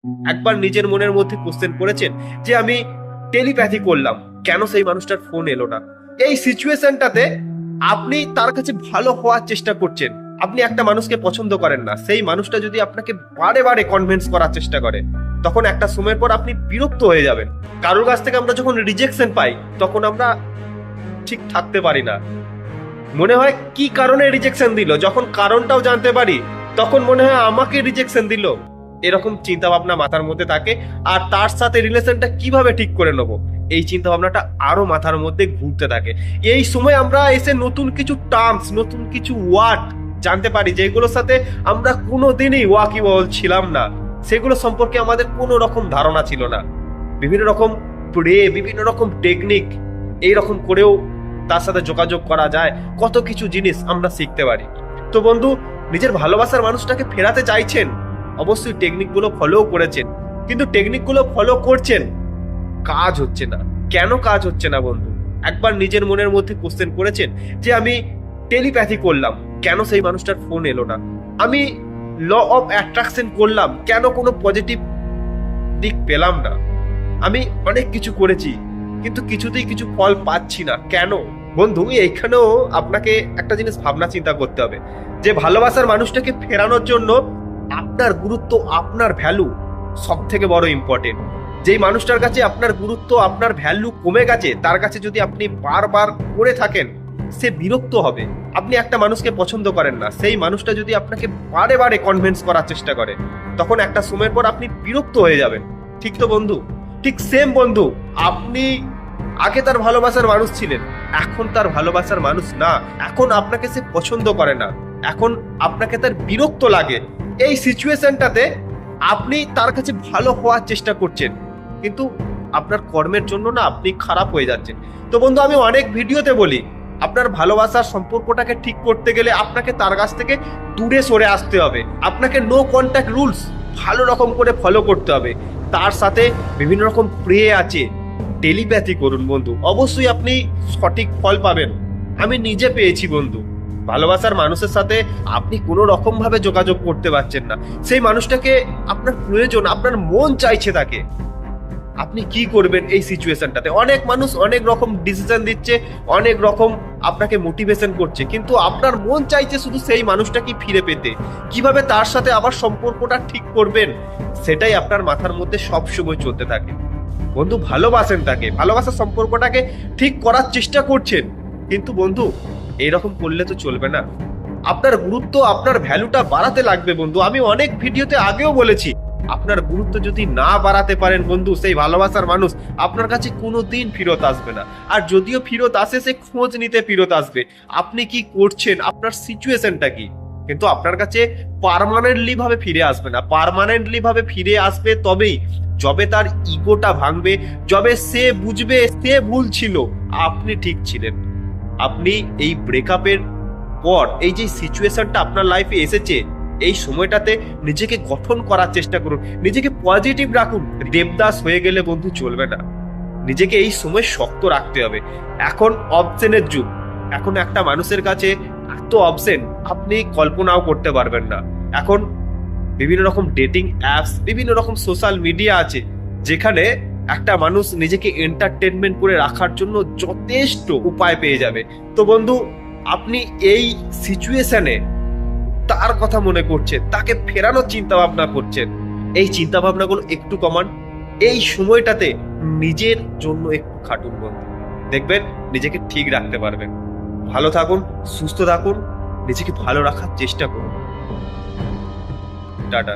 একবার নিজের মনের মধ্যে কোশ্চেন করেছেন যে আমি টেলিপ্যাথি করলাম, কেন সেই মানুষটার ফোন এলো না? এই সিচুয়েশনটাতে আপনি তার কাছে ভালো হওয়ার চেষ্টা করছেন, আপনি একটা মানুষকে পছন্দ করেন না, সেই মানুষটা যদি আপনাকে বারে বারে কনভিন্স করার চেষ্টা করে, তখন একটা সময়ের পর আপনি বিরক্ত হয়ে যাবেন। কারোর কাছ থেকে আমরা যখন রিজেকশন পাই তখন আমরা ঠিক থাকতে পারি না, মনে হয় কি কারণে রিজেকশন দিল, যখন কারণটাও জানতে পারি তখন মনে হয় আমাকে রিজেকশন দিল, এরকম চিন্তা ভাবনা মাথার মধ্যে থাকে। আর তার সাথে রিলেশনটা কিভাবে ঠিক করে নেবো, এই চিন্তা ভাবনাটা আরো মাথার মধ্যে ঘুরতে থাকে। এই সময় আমরা এসে নতুন কিছু টার্মস, নতুন কিছু ওয়ার্ড জানতে পারি যেগুলোর সাথে আমরা কোনোদিনই ওয়াকিবহল ছিলাম না, সেগুলো সম্পর্কে আমাদের কোনো রকম ধারণা ছিল না। বিভিন্ন রকম প্রে, বিভিন্ন রকম টেকনিক এইরকম করেও তার সাথে যোগাযোগ করা যায়, কত কিছু জিনিস আমরা শিখতে পারি। তো বন্ধু, নিজের ভালোবাসার মানুষটাকে ফেরাতে চাইছেন, অবশ্যই টেকনিকগুলো ফলো করেছেন, কিন্তু টেকনিকগুলো ফলো করছেন, কাজ হচ্ছে না। কেন কাজ হচ্ছে না বন্ধু? একবার নিজের মনের মধ্যে কোশ্চেন করেছেন যে আমি টেলিপ্যাথি করলাম, কেন সেই মানুষটার ফোন এলো না? আমি ল অফ অ্যাট্রাকশন করলাম, কেন কোনো পজিটিভ দিক পেলাম না? আমি অনেক কিছু করেছি কিন্তু কিছুতেই কিছু ফল পাচ্ছি না, কেন? বন্ধু, এইখানেও আপনাকে একটা জিনিস ভাবনা চিন্তা করতে হবে যে ভালোবাসার মানুষটাকে ফেরানোর জন্য আপনার গুরুত্ব, আপনার ভ্যালু সব থেকে বড় ইম্পর্টেন্ট। যেই মানুষটার কাছে আপনার গুরুত্ব, আপনার ভ্যালু কমে গেছে, তার কাছে যদি আপনি বারবার করে থাকেন, সে বিরক্ত হবে। আপনি একটা মানুষকে পছন্দ করেন না, সেই মানুষটা যদি আপনাকে বারে বারে কনভিন্স করার চেষ্টা করে, তখন একটা সময়ের পর আপনি বিরক্ত হয়ে যাবেন। ঠিক তো বন্ধু? ঠিক সেম বন্ধু, আপনি আগে তার ভালোবাসার মানুষ ছিলেন, এখন তার ভালোবাসার মানুষ না, এখন আপনাকে সে পছন্দ করে না, এখন আপনাকে তার বিরক্ত লাগে। এই সিচুয়েশনটাতে আপনি তার কাছে ভালো হওয়ার চেষ্টা করছেন, কিন্তু আপনার কর্মের জন্য না আপনি খারাপ হয়ে যাচ্ছেন। তো বন্ধু, আমি অনেক ভিডিওতে বলি, আপনার ভালোবাসার সম্পর্কটাকে ঠিক করতে গেলে আপনাকে তার কাছ থেকে দূরে সরে আসতে হবে, আপনাকে নো কন্ট্যাক্ট রুলস ভালো রকম করে ফলো করতে হবে। তার সাথে বিভিন্ন রকম প্রে আছে, টেলিপ্যাথি করুন বন্ধু, অবশ্যই আপনি সঠিক ফল পাবেন। আমি নিজে পেয়েছি বন্ধু। ভালোবাসার মানুষের সাথে আপনি কোনো রকম ভাবে যোগাযোগ করতে পারছেন না, সেই মানুষটাকে আপনার প্রয়োজন, আপনার মন চাইছে তাকে, আপনি কি করবেন এই সিচুয়েশনটাতে? অনেক মানুষ অনেক রকম ডিসিশন দিচ্ছে, অনেক রকম আপনাকে মোটিভেশন করছে, কিন্তু আপনার মন চাইছে শুধু সেই মানুষটাকে ফিরে পেতে। কিভাবে তার সাথে আবার সম্পর্কটা ঠিক করবেন, সেটাই আপনার মাথার মধ্যে সব সময় চলতে থাকে। বন্ধু, ভালোবাসেন তাকে, ভালোবাসার সম্পর্কটাকে ঠিক করার চেষ্টা করছেন, কিন্তু বন্ধু এইরকম করলে তো চলবে না। আপনার গুরুত্ব, আপনার ভ্যালুটা বাড়াতে লাগবে বন্ধু। আমি অনেক ভিডিওতে আগেও বলেছি, আপনার গুরুত্ব যদি না বাড়াতে পারেন বন্ধু, সেই ভালোবাসার মানুষ আপনার কাছে কোনোদিন ফেরত আসবে না। আর যদিও ফেরত আসে, সে খোঁজ নিতে ফেরত আসবে, আপনি কি করছেন, আপনার সিচুয়েশনটা কি, কিন্তু আপনার কাছে পার্মানেন্টলি ভাবে ফিরে আসবে না। পার্মানেন্টলি ভাবে ফিরে আসবে তবেই যবে তার ইগোটা ভাঙবে, যবে সে বুঝবে সে ভুল ছিল, আপনি ঠিক ছিলেন। আপনি এই ব্রেকআপের পর এই যে সিচুয়েশনটা আপনার লাইফে এসেছে, এই সময়টাতে নিজেকে গঠন করার চেষ্টা করুন, নিজেকে পজিটিভ রাখুন। দেবদাস হয়ে গেলে বন্ধু চলবে না, নিজেকে এই সময় শক্ত রাখতে হবে। এখন অপশনের যুগ, এখন একটা মানুষের কাছে এত অপশন আপনি কল্পনাও করতে পারবেন না। এখন বিভিন্ন রকম ডেটিং অ্যাপস, বিভিন্ন রকম সোশ্যাল মিডিয়া আছে, যেখানে একটা মানুষ নিজেকে এন্টারটেনমেন্ট করে রাখার জন্য যথেষ্ট উপায় পেয়ে যাবে। তো বন্ধু, আপনি এই সিচুয়েশনে তার কথা মনে করছেন, তাকে ফেরানোর চিন্তা ভাবনা করছেন, এই চিন্তা ভাবনাগুলো একটু কমান। এই সময়টাতে নিজের জন্য একটু খাটুন বন্ধু, দেখবেন নিজেকে ঠিক রাখতে পারবেন। ভালো থাকুন, সুস্থ থাকুন, নিজেকে ভালো রাখার চেষ্টা করুন। টাটা।